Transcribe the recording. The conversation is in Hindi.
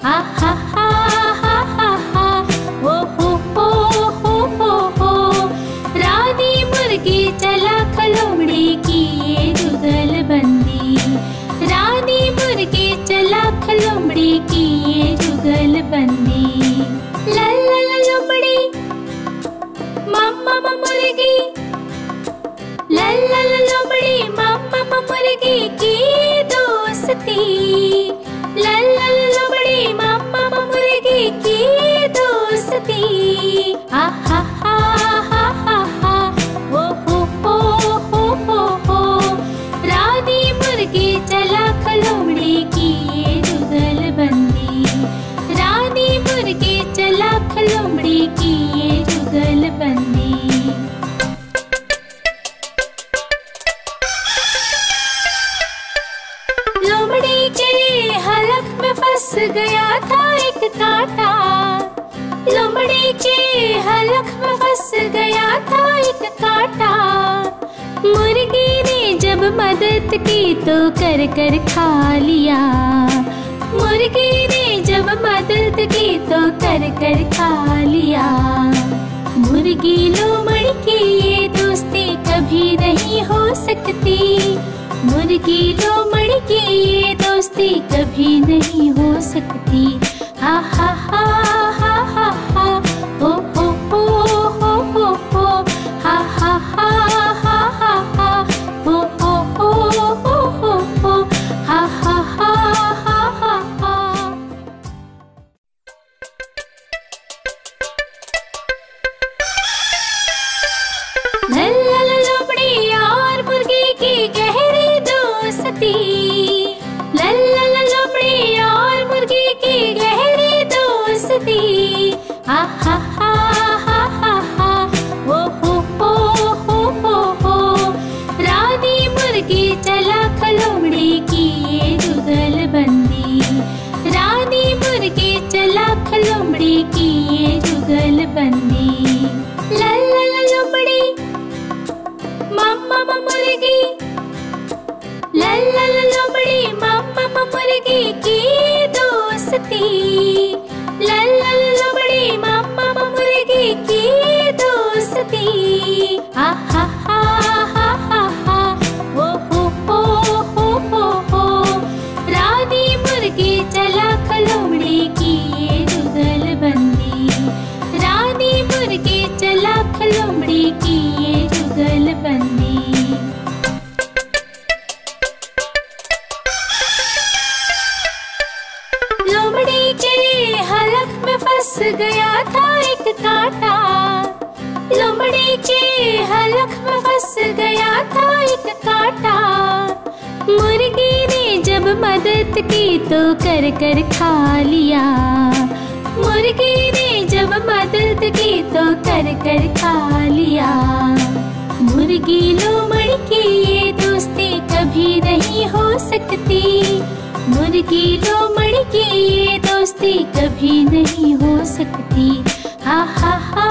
हा हा हा हा हा हा, ओ हो। रानी मुर्गी चलाक लोमड़ी की ये जुगलबंदी, रानी मुर्गी चलाक लोमड़ी की ये जुगलबंदी। लल्ला लोमड़ी मम्मा मुर्गी, लल्ला लोमड़ी मम्मा मुर्गी की दोस्ती, लल्ला लोमड़ी मम्मा मुर्गी की दोस्ती। हा हा हा हा हा हा, ओ हो। रानी मुर्गी चलाक लोमड़ी की ये जुगलबंदी, रानी मुर्गी चलाक लोमड़ी की ये जुगलबंदी। लोमड़ी के हलक में फंस गया था एक कांटा, लोमड़ी के हलक में फंस गया था एक कांटा। मुर्गी ने जब मदद की तो कर कर खा लिया, मुर्गी ने जब मदद की तो कर कर खा लिया। मुर्गी लोमड़ी की ये दोस्ती कभी नहीं हो सकती, मुर्गी लोमड़ी की ये दोस्ती कभी नहीं हो सकती। हा हा हा हा हा हा, ओ हो हा हा हा हा हा हा, ओ हो हा हा हा हा हा हा। लल्ला लोमड़ी और मुर्गी की गहरी दोस्ती, लल्ला लोमड़ी और मुर्गी की गहरी दोस्ती। हा हा हा हा हा हा, ओ हो। रानी मुर्गी चलाक लोमड़ी की ये जुगलबंदी, रानी मुर्गी चलाक लोमड़ी की ये जुगलबंदी। लल्ला लोमड़ी मम्मा मुर्गी, लल्ला लोमड़ी मम्मा मुर्गी की दोस्ती, लल्ला लोमड़ी मम्मा मुर्गी की दोस्ती। हा हा हा हा हा हा, ओ हो। रानी मुर्गी चलाक लोमड़ी की ये जुगलबंदी, रानी मुर्गी चलाक लोमड़ी की ये जुगलबंदी। लोमड़ी के हलक में फंस गया था एक कांटा, लोमड़ी के हलक में फंस गया था एक कांटा। मुर्गी ने जब मदद की तो कर कर खा लिया, मुर्गी ने जब मदद की तो कर कर खा लिया। मुर्गी लोमड़ी की ये दोस्ती कभी नहीं हो सकती, मुर्गी लोमड़ी की ये दोस्ती कभी नहीं हो सकती। हा हा हा